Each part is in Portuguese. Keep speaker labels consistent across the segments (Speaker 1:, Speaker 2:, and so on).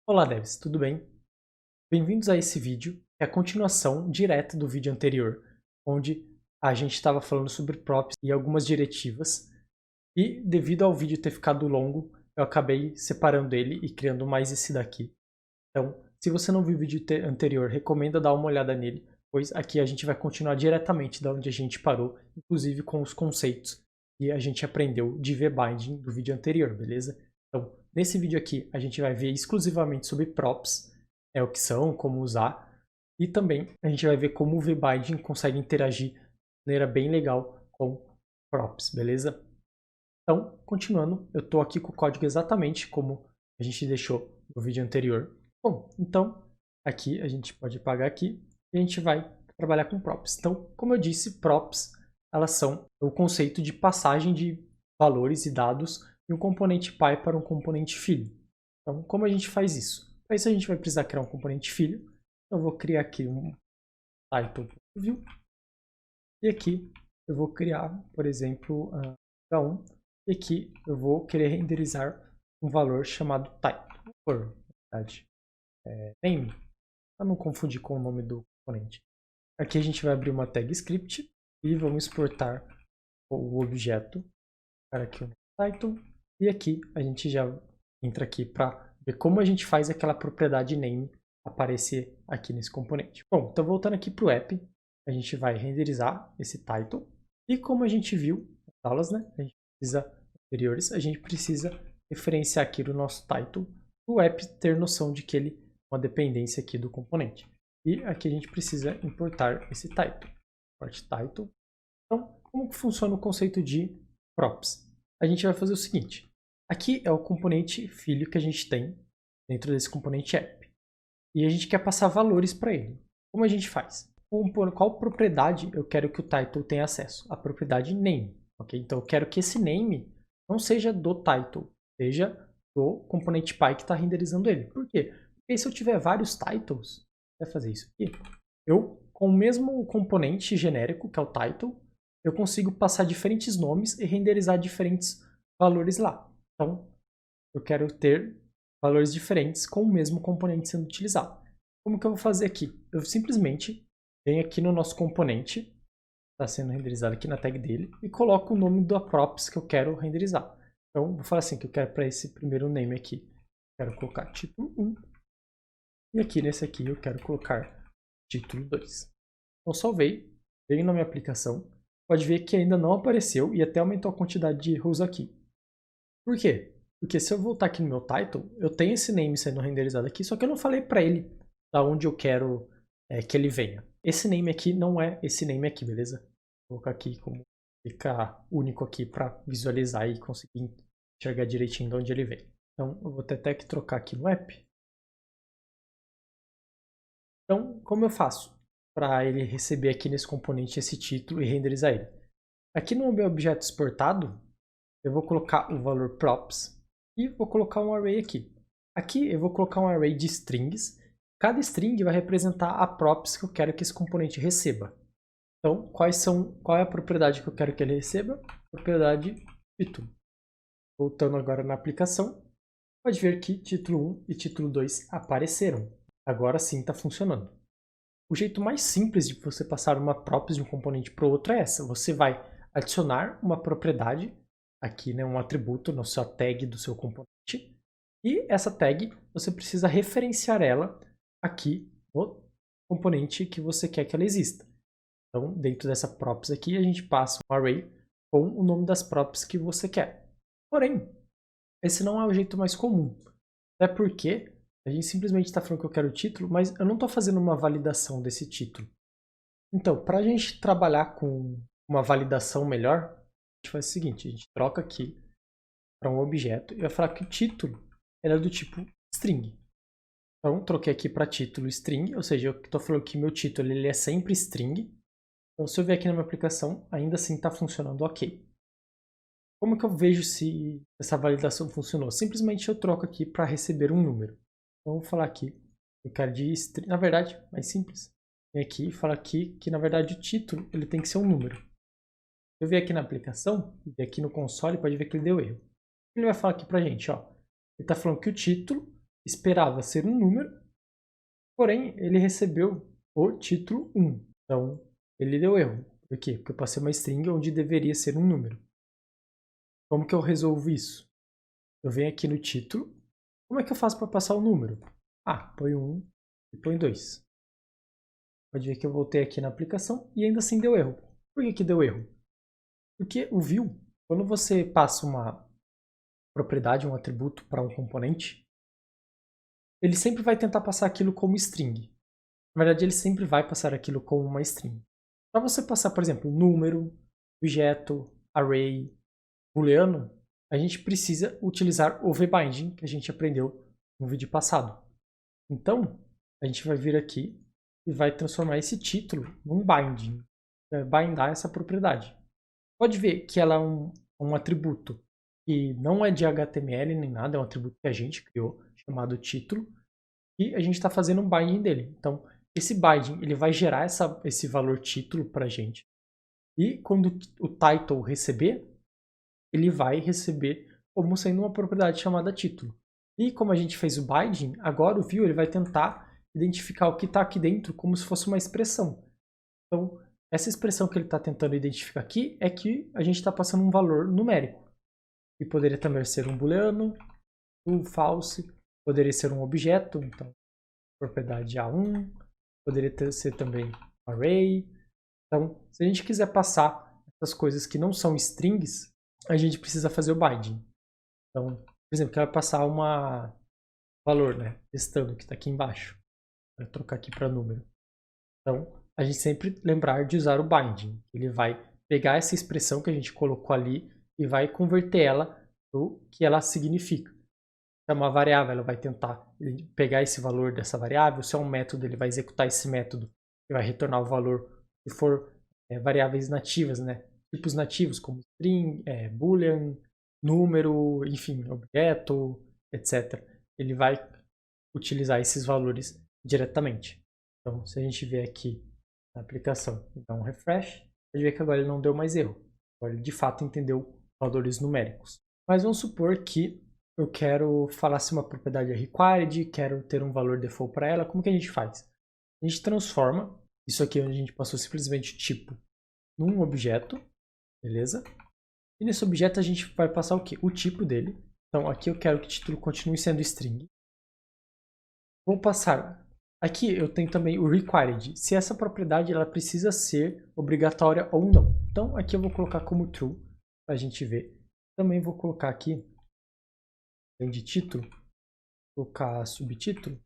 Speaker 1: Olá devs, tudo bem? Bem-vindos a esse vídeo, que é a continuação direta do vídeo anterior, onde a gente estava falando sobre props e algumas diretivas, e devido ao vídeo ter ficado longo, eu acabei separando ele e criando mais esse daqui. Então, se você não viu o vídeo anterior, recomendo dar uma olhada nele, pois aqui a gente vai continuar diretamente da onde a gente parou, inclusive com os conceitos que a gente aprendeu de V-Binding do vídeo anterior, beleza? Então, nesse vídeo aqui, a gente vai ver exclusivamente sobre props, o que são, como usar, e também a gente vai ver como o V-Binding consegue interagir de maneira bem legal com props, beleza? Então, continuando, eu estou aqui com o código exatamente como a gente deixou no vídeo anterior. Bom, então, aqui a gente pode apagar aqui e a gente vai trabalhar com props. Então, como eu disse, props, elas são o conceito de passagem de valores e dados de um componente pai para um componente filho. Então, como a gente faz isso? Para isso a gente vai precisar criar um componente filho. Então, eu vou criar aqui um title.view e aqui eu vou criar, por exemplo, h1 e aqui eu vou querer renderizar um valor chamado title, por verdade, name, para não confundir com o nome do componente. Aqui a gente vai abrir uma tag script e vamos exportar o objeto para aqui o title. E aqui a gente já entra aqui para ver como a gente faz aquela propriedade name aparecer aqui nesse componente. Bom, então voltando aqui para o app, a gente vai renderizar esse title. E como a gente viu nas aulas, né, anteriores, a gente precisa referenciar aqui o nosso title, o app ter noção de que ele é uma dependência aqui do componente. E aqui a gente precisa importar esse title. Import title. Então, como que funciona o conceito de props? A gente vai fazer o seguinte. Aqui é o componente filho que a gente tem dentro desse componente app. E a gente quer passar valores para ele. Como a gente faz? Qual propriedade eu quero que o title tenha acesso? A propriedade name. Okay? Então eu quero que esse name não seja do title, seja do componente pai que está renderizando ele. Por quê? Porque se eu tiver vários titles, vai fazer isso aqui. Eu, com o mesmo componente genérico, que é o title, eu consigo passar diferentes nomes e renderizar diferentes valores lá. Então, eu quero ter valores diferentes com o mesmo componente sendo utilizado. Como que eu vou fazer aqui? Eu simplesmente venho aqui no nosso componente, está sendo renderizado aqui na tag dele, e coloco o nome da props que eu quero renderizar. Então, vou falar assim, que eu quero para esse primeiro name aqui, quero colocar título 1, e aqui nesse aqui eu quero colocar título 2. Então, salvei, venho na minha aplicação, pode ver que ainda não apareceu e até aumentou a quantidade de rows aqui. Por quê? Porque se eu voltar aqui no meu title, eu tenho esse name sendo renderizado aqui, só que eu não falei para ele da onde eu quero que ele venha. Esse name aqui não é esse name aqui, beleza? Vou colocar aqui como fica único aqui para visualizar e conseguir enxergar direitinho de onde ele vem. Então, eu vou ter até que trocar aqui no app. Então, como eu faço para ele receber aqui nesse componente esse título e renderizar ele? Aqui no meu objeto exportado, eu vou colocar o valor props e vou colocar um array aqui. Aqui eu vou colocar um array de strings. Cada string vai representar a props que eu quero que esse componente receba. Então, qual é a propriedade que eu quero que ele receba? Propriedade título. Voltando agora na aplicação, pode ver que título 1 e título 2 apareceram. Agora sim está funcionando. O jeito mais simples de você passar uma props de um componente para o outro é essa. Você vai adicionar uma propriedade, aqui um atributo na sua tag do seu componente, e essa tag você precisa referenciar ela aqui no componente que você quer que ela exista. Então, dentro dessa props aqui, a gente passa um array com o nome das props que você quer. Porém, esse não é o jeito mais comum. Até porque a gente simplesmente está falando que eu quero o título, mas eu não estou fazendo uma validação desse título. Então, para a gente trabalhar com uma validação melhor, a gente faz o seguinte, a gente troca aqui para um objeto e vai falar que o título é do tipo string. Então, troquei aqui para título string, ou seja, eu estou falando que meu título ele é sempre string. Então, se eu ver aqui na minha aplicação, ainda assim está funcionando ok. Como que eu vejo se essa validação funcionou? Simplesmente eu troco aqui para receber um número. Então, vou falar aqui, eu quero de string, na verdade, mais simples. Vem aqui e fala aqui que, na verdade, o título ele tem que ser um número. Se eu ver aqui na aplicação, e aqui no console, pode ver que ele deu erro. Ele vai falar aqui para a gente, ó, ele está falando que o título esperava ser um número, porém ele recebeu o título 1. Então ele deu erro. Por quê? Porque eu passei uma string onde deveria ser um número. Como que eu resolvo isso? Eu venho aqui no título. Como é que eu faço para passar o número? Põe 1 e põe 2. Pode ver que eu voltei aqui na aplicação e ainda assim deu erro. Por que deu erro? Porque o view, quando você passa uma propriedade, um atributo para um componente, ele sempre vai tentar passar aquilo como string. Na verdade, ele sempre vai passar aquilo como uma string. Para você passar, por exemplo, número, objeto, array, booleano, a gente precisa utilizar o vbinding que a gente aprendeu no vídeo passado. Então, a gente vai vir aqui e vai transformar esse título num binding, bindar essa propriedade. Pode ver que ela é um atributo que não é de HTML nem nada, é um atributo que a gente criou, chamado título, e a gente está fazendo um binding dele. Então, esse binding ele vai gerar esse valor título para a gente. E quando o title receber, ele vai receber como sendo uma propriedade chamada título. E como a gente fez o binding, agora o view ele vai tentar identificar o que está aqui dentro como se fosse uma expressão. Então, essa expressão que ele está tentando identificar aqui é que a gente está passando um valor numérico. E poderia também ser um booleano, true, false, poderia ser um objeto, então propriedade A1, poderia ser também array. Então, se a gente quiser passar essas coisas que não são strings, a gente precisa fazer o binding. Então, por exemplo, quero passar uma valor, né, testando que está aqui embaixo. Vou trocar aqui para número. Então, a gente sempre lembrar de usar o binding. Ele vai pegar essa expressão que a gente colocou ali e vai converter ela para o que ela significa. Se é uma variável, ela vai tentar pegar esse valor dessa variável. Se é um método, ele vai executar esse método e vai retornar o valor. Se for variáveis nativas, né? Tipos nativos como string, boolean, número, enfim, objeto, etc. Ele vai utilizar esses valores diretamente. Então, se a gente vier aqui na aplicação e dar um refresh, a gente vê que agora ele não deu mais erro. Agora ele de fato entendeu valores numéricos. Mas vamos supor que eu quero falar se uma propriedade é required, quero ter um valor default para ela, como que a gente faz? A gente transforma isso aqui onde a gente passou simplesmente tipo num objeto, beleza? E nesse objeto a gente vai passar o quê? O tipo dele. Então aqui eu quero que o título continue sendo string. Vou passar. Aqui eu tenho também o required, se essa propriedade ela precisa ser obrigatória ou não. Então aqui eu vou colocar como true, para a gente ver. Também vou colocar aqui, além de título, colocar subtítulo.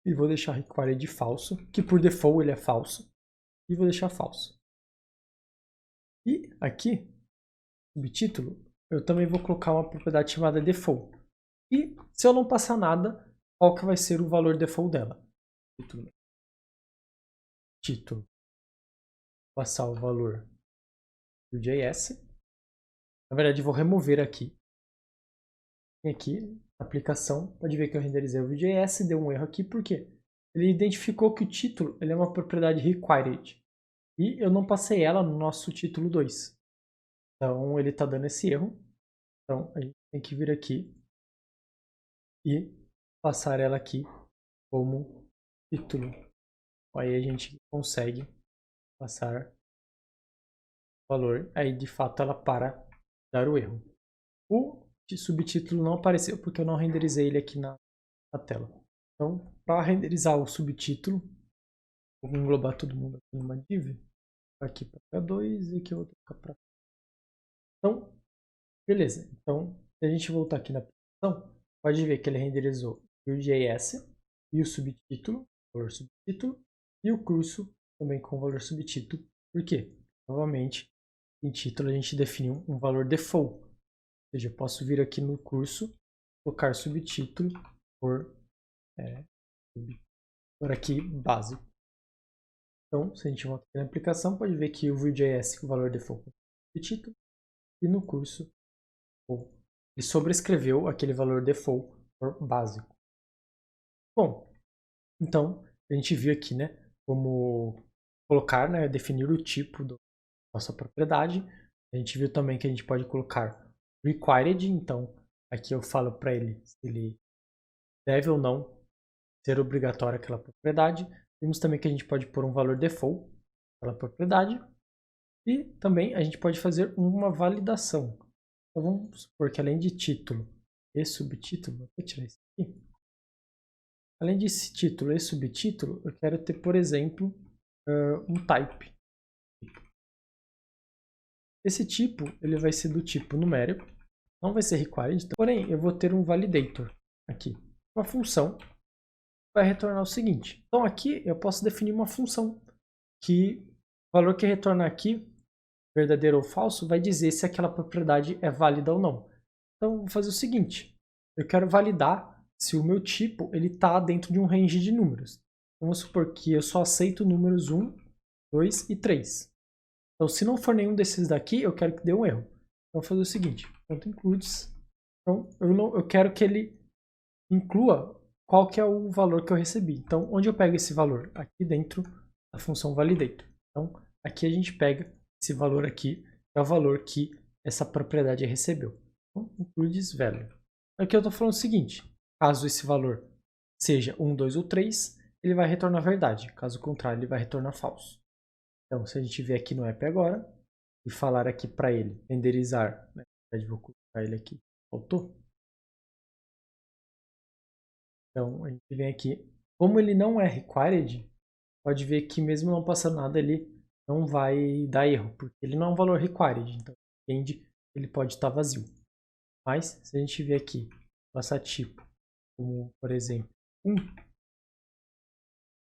Speaker 1: E vou deixar required falso, que por default ele é falso. E vou deixar falso. E aqui, subtítulo, eu também vou colocar uma propriedade chamada default. E se eu não passar nada, qual que vai ser o valor default dela? Título. Passar o valor do JS. Na verdade, vou remover aqui. Aqui, aplicação, pode ver que eu renderizei o Vue.js, deu um erro aqui, por quê? Ele identificou que o título ele é uma propriedade required. E eu não passei ela no nosso título 2. Então, ele está dando esse erro. Então, a gente tem que vir aqui e passar ela aqui como título. Aí a gente consegue passar o valor. Aí, de fato, ela para de dar o erro. O subtítulo não apareceu porque eu não renderizei ele aqui na tela. Então, para renderizar o subtítulo, vou englobar todo mundo aqui numa div. Aqui para K2 e aqui eu vou trocar para. Então, beleza. Então, se a gente voltar aqui na aplicação, pode ver que ele renderizou o JS e o subtítulo, valor subtítulo, e o curso também com o valor subtítulo. Por quê? Novamente, em título a gente definiu um valor default. Ou seja, eu posso vir aqui no curso, colocar subtítulo por aqui básico. Então, se a gente volta aqui na aplicação, pode ver que o Vue.js, o valor default é título, e no curso ele sobrescreveu aquele valor default por básico. Bom, então a gente viu aqui, né, como colocar, né, definir o tipo da nossa propriedade. A gente viu também que a gente pode colocar required, então aqui eu falo para ele se ele deve ou não ser obrigatória aquela propriedade. Vimos também que a gente pode pôr um valor default naquela propriedade. E também a gente pode fazer uma validação. Então vamos supor que além de título e subtítulo, vou tirar isso aqui. Além desse título e subtítulo, eu quero ter, por exemplo, um type. Esse tipo ele vai ser do tipo numérico, não vai ser required, porém eu vou ter um validator aqui. Uma função vai retornar o seguinte. Então aqui eu posso definir uma função que o valor que retornar aqui, verdadeiro ou falso, vai dizer se aquela propriedade é válida ou não. Então vou fazer o seguinte, eu quero validar se o meu tipo está dentro de um range de números. Vamos supor que eu só aceito números 1, 2 e 3. Então se não for nenhum desses daqui, eu quero que dê um erro. Então vou fazer o seguinte, .includes. Então eu quero que ele inclua qual que é o valor que eu recebi. Então onde eu pego esse valor? Aqui dentro da função validator. Então aqui a gente pega esse valor aqui, que é o valor que essa propriedade recebeu. Então, includes value. Aqui eu estou falando o seguinte, caso esse valor seja 1, 2 ou 3, ele vai retornar verdade. Caso contrário, ele vai retornar falso. Então, se a gente vier aqui no app agora e falar aqui para ele renderizar, né? Vou colocar ele aqui, faltou. Então, a gente vem aqui. Como ele não é required, pode ver que mesmo não passando nada, ele não vai dar erro, porque ele não é um valor required. Então, entende que ele pode estar vazio. Mas, se a gente vier aqui, passar tipo, como por exemplo, 1,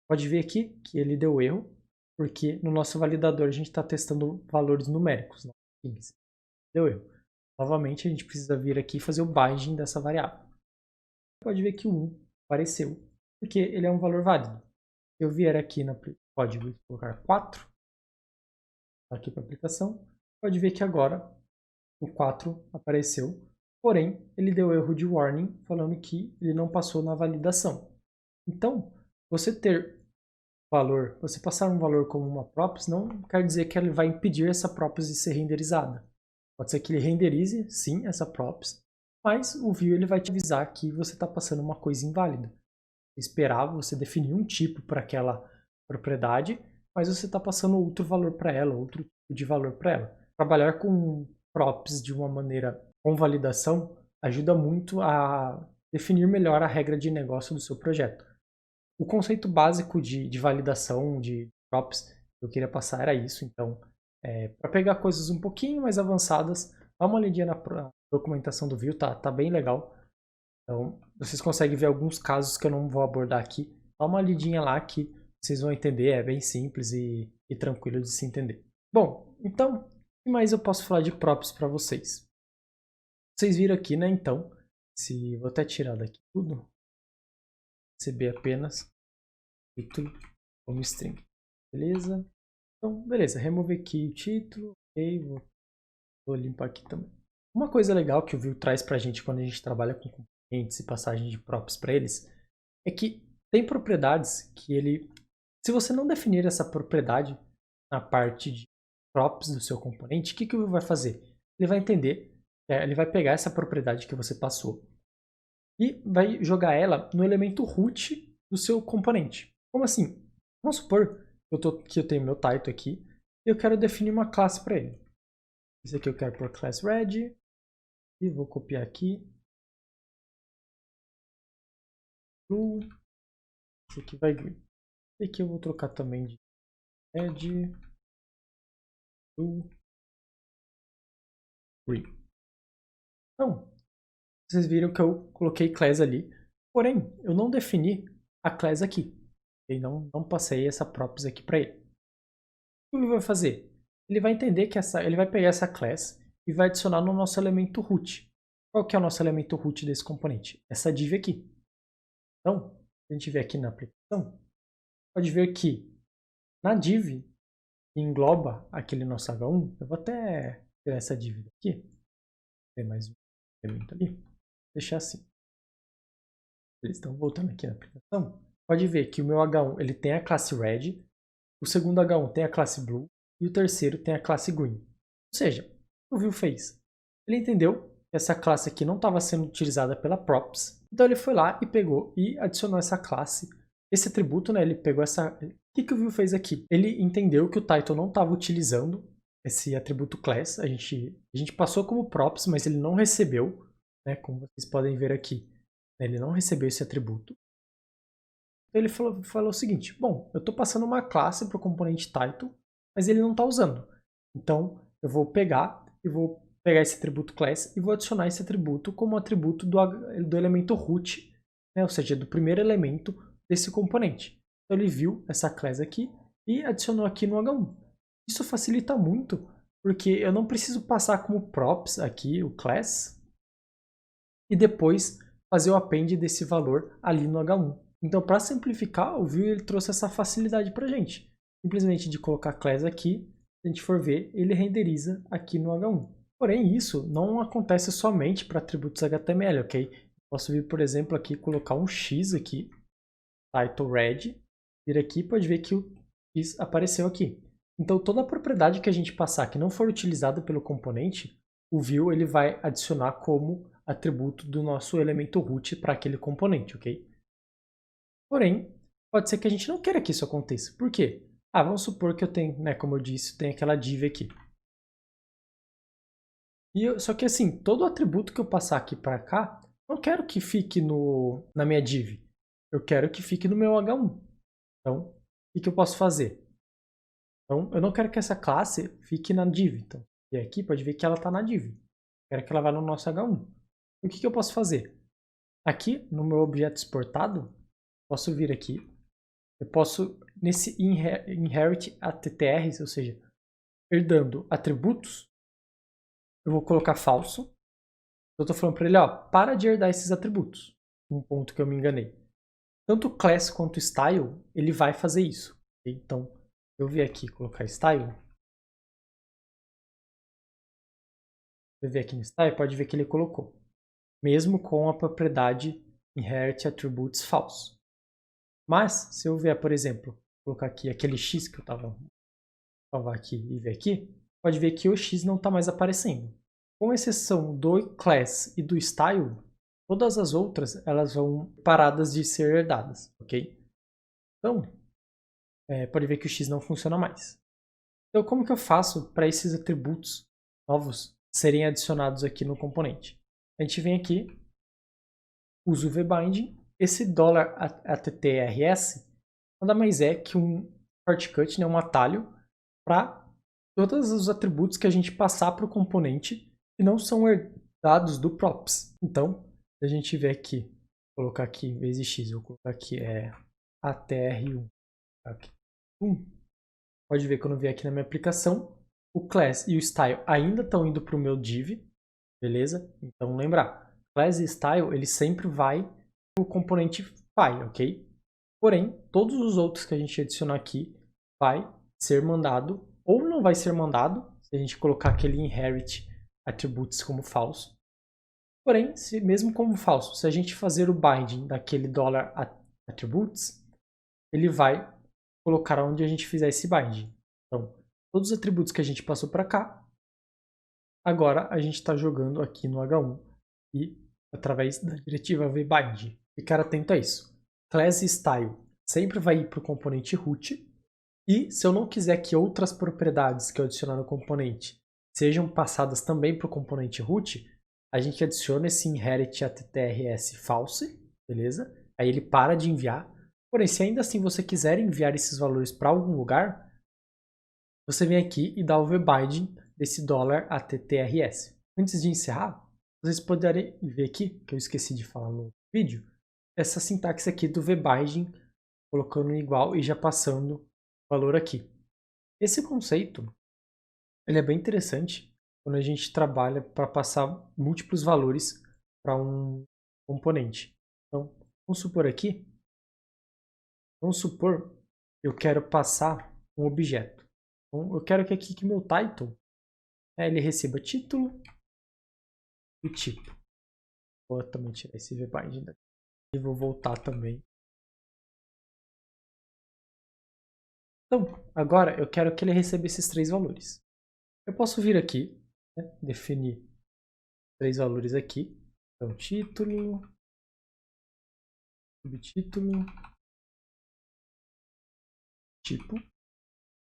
Speaker 1: pode ver aqui que ele deu erro, porque no nosso validador a gente está testando valores numéricos, não strings. Deu erro. Novamente, a gente precisa vir aqui e fazer o binding dessa variável. Pode ver que o 1 apareceu, porque ele é um valor válido. Se eu vier aqui no código e colocar 4, aqui para a aplicação, pode ver que agora o 4 apareceu, porém ele deu erro de warning, falando que ele não passou na validação. Então, você ter valor, você passar um valor como uma props, não quer dizer que ele vai impedir essa props de ser renderizada. Pode ser que ele renderize, sim, essa props, mas o view ele vai te avisar que você está passando uma coisa inválida. Esperava você definir um tipo para aquela propriedade, mas você está passando outro valor para ela, outro tipo de valor para ela. Trabalhar com props de uma maneira com validação ajuda muito a definir melhor a regra de negócio do seu projeto. O conceito básico de validação de props que eu queria passar era isso. Então, para pegar coisas um pouquinho mais avançadas, dá uma olhadinha na documentação do Vue, tá bem legal. Então, vocês conseguem ver alguns casos que eu não vou abordar aqui. Dá uma lidinha lá que vocês vão entender, é bem simples e tranquilo de se entender. Bom, então, o que mais eu posso falar de props para vocês? Vocês viram aqui, né, então, vou até tirar daqui tudo, receber apenas título como string, beleza? Então, beleza, remover aqui o título, ok, vou limpar aqui também. Uma coisa legal que o Vue traz pra gente quando a gente trabalha com componentes e passagem de props para eles, é que tem propriedades que ele, se você não definir essa propriedade na parte de props do seu componente, o que o Vue vai fazer? Ele vai entender, ele vai pegar essa propriedade que você passou e vai jogar ela no elemento root do seu componente. Como assim? Vamos supor que eu tenho meu title aqui e eu quero definir uma classe para ele. Esse aqui eu quero por class red e vou copiar aqui. Esse aqui vai green. E aqui eu vou trocar também de red, blue, green. Então, vocês viram que eu coloquei class ali, porém eu não defini a class aqui. E não passei essa props aqui para ele. O que ele vai fazer? Ele vai entender que ele vai pegar essa class e vai adicionar no nosso elemento root. Qual que é o nosso elemento root desse componente? Essa div aqui. Então, se a gente ver aqui na aplicação, pode ver que na div que engloba aquele nosso H1, eu vou até tirar essa div aqui, tem mais um elemento ali, deixar assim. Eles estão voltando aqui na aplicação. Pode ver que o meu H1 ele tem a classe red, o segundo H1 tem a classe blue e o terceiro tem a classe green. Ou seja, o que o Vue fez? Ele entendeu que essa classe aqui não estava sendo utilizada pela props Então ele foi lá e pegou e adicionou essa classe, esse atributo, né? Ele pegou essa... O que o Vue fez aqui? Ele entendeu que o title não estava utilizando esse atributo class, a gente passou como props, mas ele não recebeu, né? Como vocês podem ver aqui, ele não recebeu esse atributo. Então ele falou o seguinte, bom, eu estou passando uma classe para o componente title, mas ele não está usando. Então eu vou pegar esse atributo class e vou adicionar esse atributo como atributo do elemento root, né? Ou seja, do primeiro elemento desse componente. Então ele viu essa class aqui e adicionou aqui no H1. Isso facilita muito, porque eu não preciso passar como props aqui o class e depois fazer o append desse valor ali no H1. Então, para simplificar, o Vue ele trouxe essa facilidade para a gente. Simplesmente de colocar class aqui, se a gente for ver, ele renderiza aqui no H1. Porém, isso não acontece somente para atributos HTML, ok? Posso vir, por exemplo, aqui colocar um X aqui, title red, vir aqui pode ver que o X apareceu aqui. Então, toda a propriedade que a gente passar que não for utilizada pelo componente, o Vue ele vai adicionar como atributo do nosso elemento root para aquele componente, ok? Porém, pode ser que a gente não queira que isso aconteça. Por quê? Vamos supor que eu tenho, né, como eu disse, tem aquela div aqui. Só que assim, todo atributo que eu passar aqui para cá, não quero que fique na minha div. Eu quero que fique no meu H1. Então, o que eu posso fazer? Então, eu não quero que essa classe fique na div. Então, e aqui pode ver que ela está na div. Quero que ela vá no nosso H1. O que eu posso fazer? Aqui, no meu objeto exportado, posso vir aqui. Eu posso, nesse inherit attrs, ou seja, herdando atributos, eu vou colocar falso. Eu estou falando para ele, ó, para de herdar esses atributos. Um ponto que eu me enganei. Tanto class quanto style, ele vai fazer isso. Então, eu vim aqui colocar style. Eu vim aqui no style, pode ver que ele colocou. Mesmo com a propriedade inherit attributes false. Mas, se eu vier, por exemplo, colocar aqui aquele x que eu estava salvar aqui e ver aqui, pode ver que o x não está mais aparecendo. Com exceção do class e do style, todas as outras elas vão paradas de ser herdadas, ok? Então, pode ver que o x não funciona mais. Então, como que eu faço para esses atributos novos serem adicionados aqui no componente? A gente vem aqui, usa o vbinding, esse $attrs nada mais é que um shortcut, né, um atalho para todos os atributos que a gente passar para o componente que não são herdados do props. Então, se a gente vier aqui, colocar aqui em vez de x, eu vou colocar aqui atr1. Aqui, pode ver quando eu vier aqui na minha aplicação, o class e o style ainda estão indo para o meu div, beleza? Então lembrar, class e style ele sempre vai para o componente file, ok? Porém, todos os outros que a gente adicionar aqui vai ser mandado ou não vai ser mandado se a gente colocar aquele inherit attributes como falso. Porém, mesmo como falso, se a gente fazer o binding daquele $attributes, ele vai colocar onde a gente fizer esse binding. Então, todos os atributos que a gente passou para cá, agora a gente está jogando aqui no H1 e através da diretiva vbind. Ficar atento a isso. Class e style sempre vai ir para o componente root. E se eu não quiser que outras propriedades que eu adicionar no componente sejam passadas também para o componente root, a gente adiciona esse inherit attrs false, beleza? Aí ele para de enviar. Porém, se ainda assim você quiser enviar esses valores para algum lugar, você vem aqui e dá o vbinding desse $attrs. Antes de encerrar, vocês poderem ver aqui, que eu esqueci de falar no vídeo, essa sintaxe aqui do vbinding, colocando igual e já passando o valor aqui. Esse conceito ele é bem interessante quando a gente trabalha para passar múltiplos valores para um componente. Então, vamos supor aqui, eu quero passar um objeto. Então, eu quero que aqui que meu title ele receba título e tipo. Vou também tirar esse vbinding daqui. E vou voltar também. Então, agora eu quero que ele receba esses três valores. Eu posso vir aqui, né, definir três valores aqui. Então, título, subtítulo, tipo.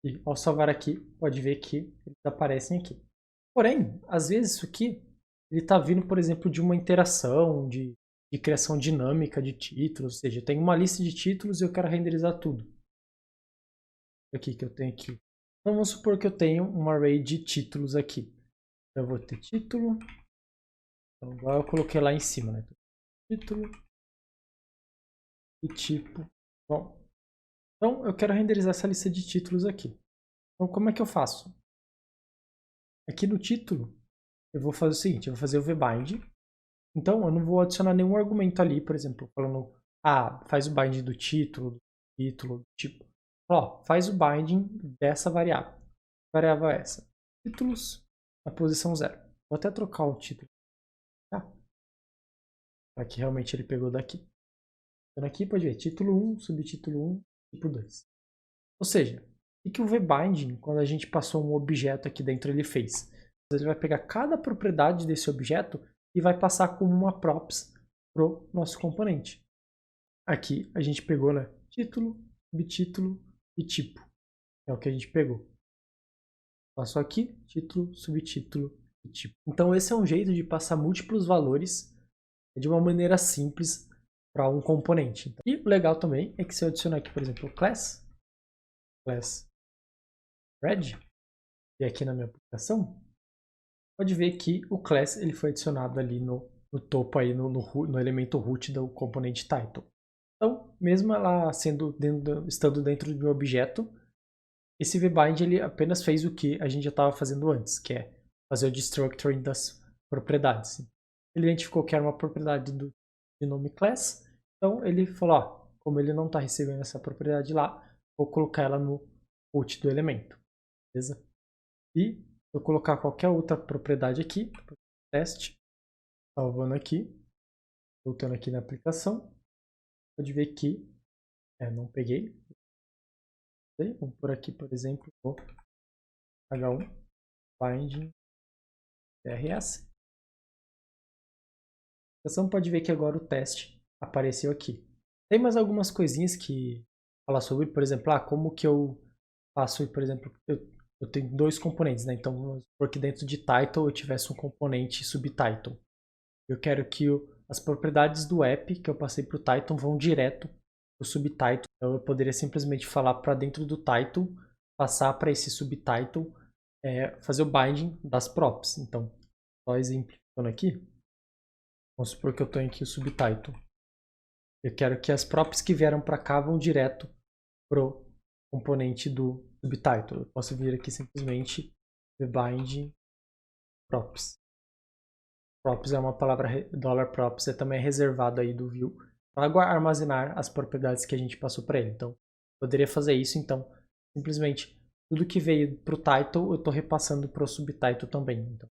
Speaker 1: E ao salvar aqui, pode ver que eles aparecem aqui. Porém, às vezes isso aqui, ele está vindo, por exemplo, de uma interação, de criação dinâmica de títulos, ou seja, eu tenho uma lista de títulos e eu quero renderizar tudo. Aqui que eu tenho aqui. Então vamos supor que eu tenho um array de títulos aqui. Eu vou ter título. Então agora eu coloquei lá em cima, né? Título e tipo. Bom, então eu quero renderizar essa lista de títulos aqui. Então como é que eu faço? Aqui no título, eu vou fazer o seguinte, eu vou fazer o vbind. Então eu não vou adicionar nenhum argumento ali, por exemplo, falando, faz o bind do título, tipo. Ó, faz o binding dessa variável. Que variável é essa? Títulos na posição 0. Vou até trocar o título. Tá? Aqui realmente ele pegou daqui. Então aqui pode ver título 1, subtítulo 1, tipo 2. Ou seja, o que o vbinding, quando a gente passou um objeto aqui dentro, ele fez? Ele vai pegar cada propriedade desse objeto e vai passar como uma props para o nosso componente. Aqui a gente pegou, né, título, subtítulo e tipo. É o que a gente pegou. Passou aqui, título, subtítulo e tipo. Então esse é um jeito de passar múltiplos valores de uma maneira simples para um componente. E o legal também é que se eu adicionar aqui, por exemplo, class red, e aqui na minha aplicação, pode ver que o class ele foi adicionado ali no topo, aí no elemento root do componente title. Então, mesmo ela estando dentro de um objeto, esse vbind ele apenas fez o que a gente já estava fazendo antes, que é fazer o destructuring das propriedades. Ele identificou que era uma propriedade de nome class, então ele falou, como ele não está recebendo essa propriedade lá, vou colocar ela no root do elemento, beleza? E se eu colocar qualquer outra propriedade aqui, teste, salvando aqui, voltando aqui na aplicação, pode ver que não peguei. Vamos por aqui, por exemplo, o H1 binding CRS. A aplicação pode ver que agora o teste apareceu aqui. Tem mais algumas coisinhas que falar sobre, por exemplo, como que eu faço, por exemplo, eu tenho dois componentes, né? Então, vamos supor que dentro de title eu tivesse um componente subtitle. Eu quero que as propriedades do app que eu passei para o title vão direto para o subtitle. Então, eu poderia simplesmente falar para dentro do title, passar para esse subtitle, fazer o binding das props. Então, só exemplificando aqui, vamos supor que eu tenho aqui o subtitle. Eu quero que as props que vieram para cá vão direto pro componente do subtitle. Eu posso vir aqui simplesmente bind props. Props é uma palavra, $props é também reservado aí do view para armazenar as propriedades que a gente passou para ele. Então, poderia fazer isso. Então, simplesmente tudo que veio para o title eu estou repassando para o subtitle também. Então,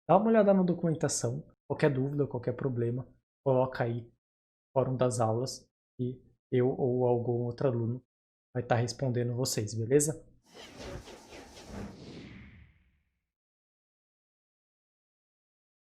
Speaker 1: dá uma olhada na documentação. Qualquer dúvida, qualquer problema, coloca aí no fórum das aulas e eu ou algum outro aluno vai estar respondendo vocês, beleza?